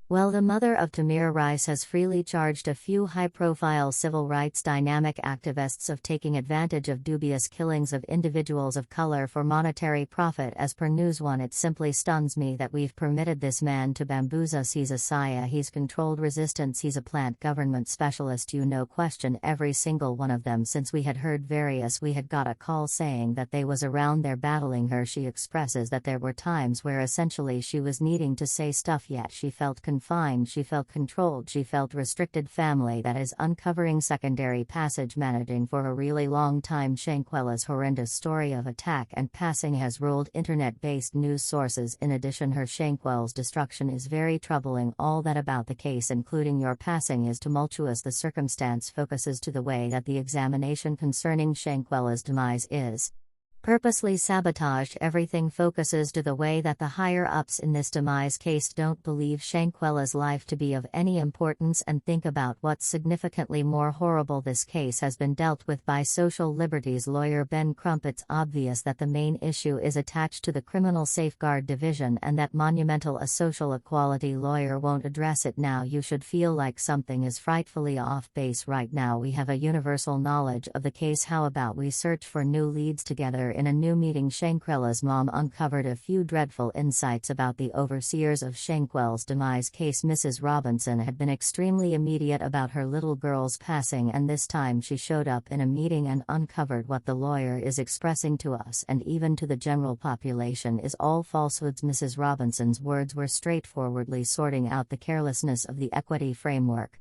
Well, the mother of Tamir Rice has freely charged a few high-profile civil rights dynamic activists of taking advantage of dubious killings of individuals of color for monetary profit. As per News One, it simply stuns me that we've permitted this man to bamboozle us. He's a Saya, he's controlled resistance, he's a plant government specialist. Question every single one of them. Since we had heard various, we had got a call saying that they was around there battling her. She expresses that there were times where essentially she was needing to say stuff, yet she felt confined, she felt controlled, she felt restricted. Family that is uncovering secondary passage managing for a really long time. Shanquella's horrendous story of attack and passing has ruled internet-based news sources. In addition, her Shanquella's destruction is very troubling. All that about the case, including your passing, is tumultuous. The circumstance focuses to the way that the examination concerning Shanquella's demise is purposely sabotaged. Everything focuses to the way that the higher-ups in this demise case don't believe Shanquella's life to be of any importance, and think about what's significantly more horrible. This case has been dealt with by Social Liberties lawyer Ben Crump. It's obvious that the main issue is attached to the Criminal Safeguard Division and that monumental a social equality lawyer won't address it now. You should feel like something is frightfully off base right now. We have a universal knowledge of the case. How about we search for new leads together? In a new meeting, Shanquella's mom uncovered a few dreadful insights about the overseers of Shanquella's demise case. Mrs. Robinson had been extremely immediate about her little girl's passing, and this time she showed up in a meeting and uncovered what the lawyer is expressing to us and even to the general population is all falsehoods. Mrs. Robinson's words were straightforwardly sorting out the carelessness of the equity framework.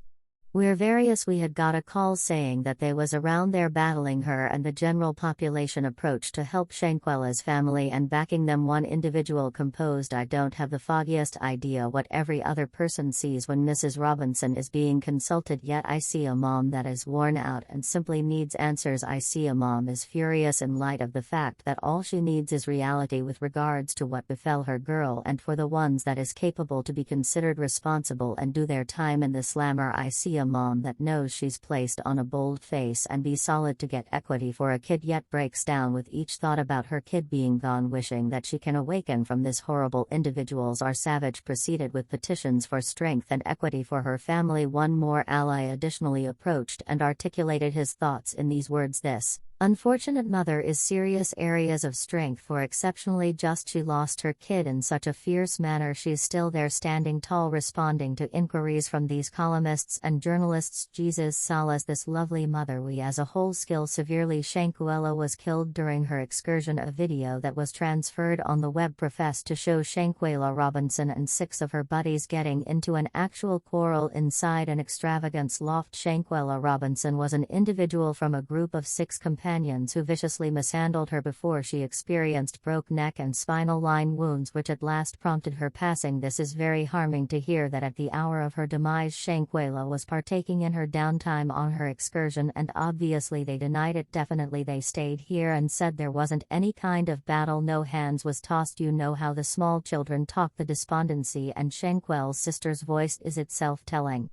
We had got a call saying that they was around there battling her and the general population approached to help Shanquella's family and backing them. One individual composed, I don't have the foggiest idea what every other person sees when Mrs. Robinson is being consulted, yet I see a mom that is worn out and simply needs answers. I see a mom is furious in light of the fact that all she needs is reality with regards to what befell her girl, and for the ones that is capable to be considered responsible and do their time in the slammer. I see a mom that knows she's placed on a bold face and be solid to get equity for a kid, yet breaks down with each thought about her kid being gone, wishing that she can awaken from this horrible. Individuals are savage. Proceeded with petitions for strength and equity for her family. One more ally additionally approached and articulated his thoughts in these words: this unfortunate mother is serious areas of strength for exceptionally just. She lost her kid in such a fierce manner. She's still there standing tall, responding to inquiries from these columnists and journalists. Jesus solace this lovely mother. We as a whole skill severely. Shanquella was killed during her excursion. A video that was transferred on the web professed to show Shanquella Robinson and 6 of her buddies getting into an actual quarrel inside an extravagance loft. Shanquella Robinson was an individual from a group of 6 companions who viciously mishandled her before she experienced broke neck and spinal line wounds, which at last prompted her passing. This is very harming to hear that at the hour of her demise Shanquella was partaking in her downtime on her excursion, and obviously they denied it. Definitely they stayed here and said there wasn't any kind of battle, no hands was tossed. You know how the small children talk. The despondency and Shanquella's sister's voice is itself telling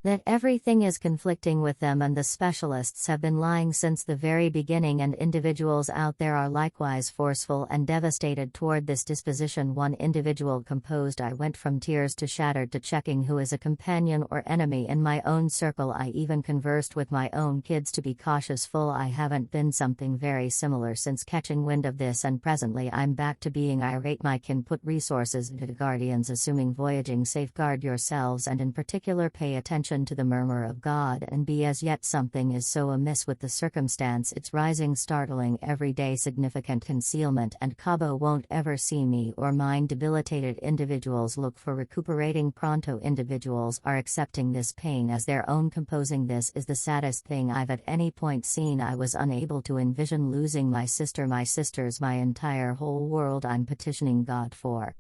that everything is conflicting with them, and the specialists have been lying since the very beginning, and individuals out there are likewise forceful and devastated toward this disposition. One individual composed, I went from tears to shattered to checking who is a companion or enemy in my own circle. I even conversed with my own kids to be cautious. Full I haven't been something very similar since catching wind of this, and presently I'm back to being irate. My kin put resources into the guardians, assuming voyaging. Safeguard yourselves and in particular pay attention to the murmur of God and be as yet something is so amiss with the circumstance. It's rising, startling every day, significant concealment, and Cabo won't ever see me or mine. Debilitated individuals look for recuperating pronto. Individuals are accepting this pain as their own. Composing, this is the saddest thing I've at any point seen. I was unable to envision losing my sister, my sisters, my entire whole world. I'm petitioning God for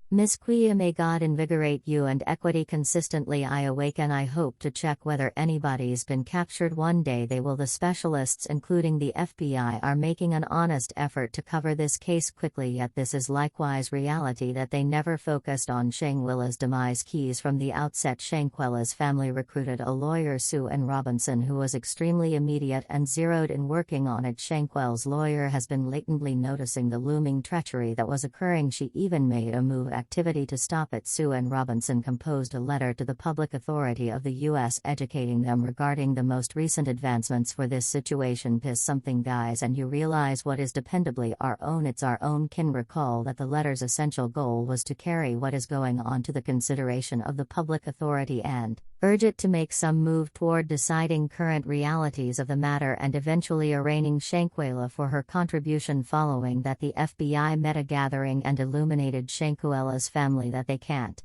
Miss Quia, may God invigorate you and equity consistently. I awaken. I hope to check whether anybody's been captured. One day they will. The specialists, including the FBI, are making an honest effort to cover this case quickly, yet this is likewise reality that they never focused on. Shanquella's demise keys from the outset. Shanquella's family recruited a lawyer, Sue and Robinson, who was extremely immediate and zeroed in working on it. Shanquella's lawyer has been latently noticing the looming treachery that was occurring. She even made a move activity to stop it. Sue and Robinson composed a letter to the public authority of the U.S. educating them regarding the most recent advancements for this situation. Piss something, guys, and you realize what is dependably our own. It's our own kin. Recall that the letter's essential goal was to carry what is going on to the consideration of the public authority and urge it to make some move toward deciding current realities of the matter and eventually arraigning Shanquella for her contribution. Following that, the FBI met a gathering and illuminated Shanquella's family that they can't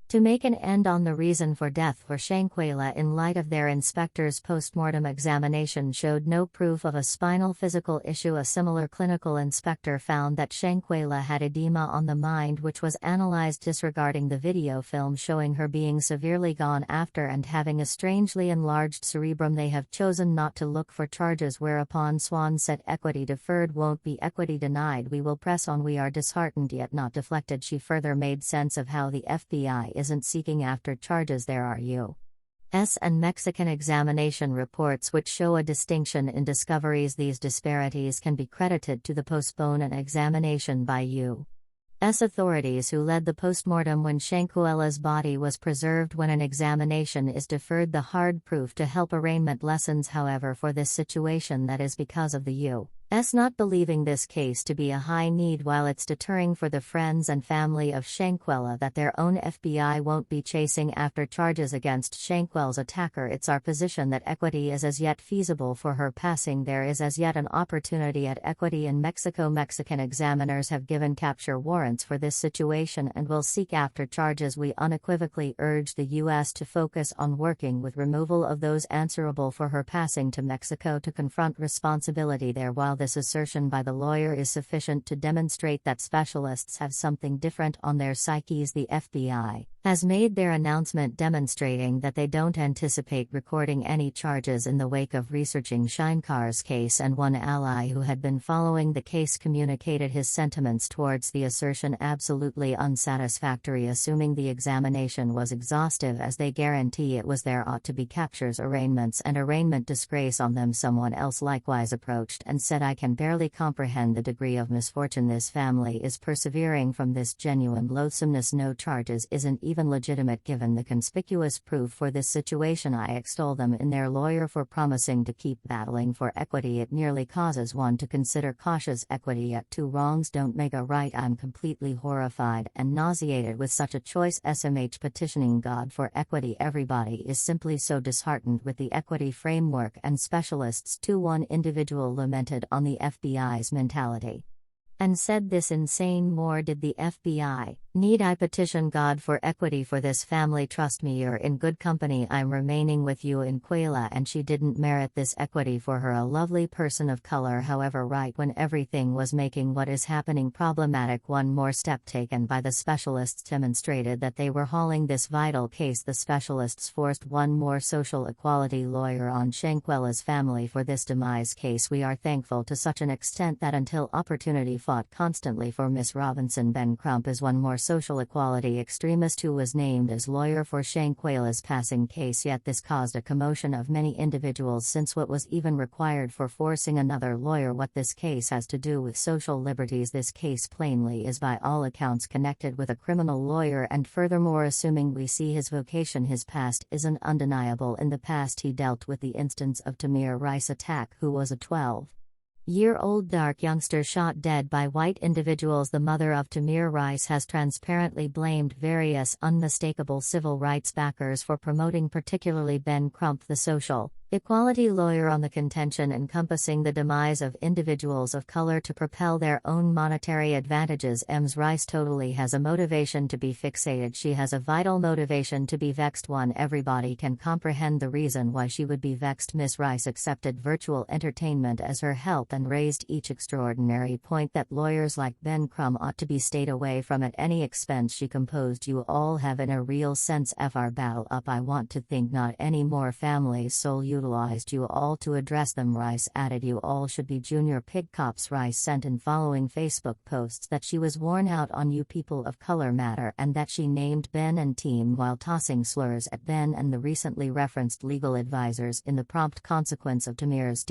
to make an end on the reason for death for Shanquella in light of their inspector's postmortem examination showed no proof of a spinal physical issue. A similar clinical inspector found that Shanquella had edema on the mind, which was analyzed disregarding the video film showing her being severely gone after and having a strangely enlarged cerebrum. They have chosen not to look for charges, whereupon Swan said, "Equity deferred won't be equity denied. We will press on. We are disheartened yet not deflected." She further made sense of how the FBI isn't seeking after charges. There are U.S. and Mexican examination reports which show a distinction in discoveries. These disparities can be credited to the postpone an examination by U.S. authorities who led the postmortem when Shanquella's body was preserved. When an examination is deferred, the hard proof to help arraignment lessens. However, for this situation, that is because of the U.S. not believing this case to be a high need, while it's deterring for the friends and family of Shanquella that their own FBI won't be chasing after charges against Shanquella's attacker. It's our position that equity is as yet feasible for her passing. There is as yet an opportunity at equity in Mexico. Mexican examiners have given capture warrants for this situation and will seek after charges. We unequivocally urge the U.S. to focus on working with removal of those answerable for her passing to Mexico to confront responsibility there. While this assertion by the lawyer is sufficient to demonstrate that specialists have something different on their psyches, the FBI has made their announcement demonstrating that they don't anticipate recording any charges in the wake of researching Shankar's case, and one ally who had been following the case communicated his sentiments towards the assertion absolutely unsatisfactory, assuming the examination was exhaustive as they guarantee it was. There ought to be captures, arraignments, and arraignment disgrace on them. Someone else likewise approached and said, "I can barely comprehend the degree of misfortune this family is persevering from. This genuine loathsomeness. No charges isn't even legitimate given the conspicuous proof for this situation." I extol them in their lawyer for promising to keep battling for equity. It nearly causes one to consider cautious equity, yet two wrongs don't make a right. I'm completely horrified and nauseated with such a choice. SMH petitioning God for equity. Everybody is simply so disheartened with the equity framework and specialists too. One individual lamented on the FBI's mentality and said, "This insane more did the FBI. Need I petition God for equity for this family? Trust me, you're in good company. I'm remaining with you in Shanquella, and she didn't merit this equity for her, a lovely person of color." However, right when everything was making what is happening problematic, one more step taken by the specialists demonstrated that they were hauling this vital case. The specialists forced one more social equality lawyer on Shanquella's family for this demise case. We are thankful to such an extent that until opportunity fought constantly for Miss Robinson. Ben Crump is one more social equality extremist who was named as lawyer for Shanquella's passing case, yet this caused a commotion of many individuals, since what was even required for forcing another lawyer? What this case has to do with social liberties? This case plainly is by all accounts connected with a criminal lawyer, and furthermore, assuming we see his vocation, his past isn't undeniable. In the past he dealt with the instance of Tamir Rice attack, who was a 12-year-old dark youngster shot dead by white individuals. The mother of Tamir Rice has transparently blamed various unmistakable civil rights backers for promoting, particularly Ben Crump, the social equality lawyer, on the contention encompassing the demise of individuals of color to propel their own monetary advantages. Ms. Rice totally has a motivation to be fixated. She has a vital motivation to be vexed. One everybody can comprehend the reason why she would be vexed. Miss Rice accepted virtual entertainment as her help and raised each extraordinary point that lawyers like Ben Crump ought to be stayed away from at any expense. She composed, "You all have in a real sense fr battle up. I want to think not any more families soul utilized you all to address them." Rice added, "You all should be junior pig cops." Rice sent in following Facebook posts that she was worn out on "You people of color matter," and that she named Ben and team while tossing slurs at Ben and the recently referenced legal advisors in the prompt consequence of Tamir's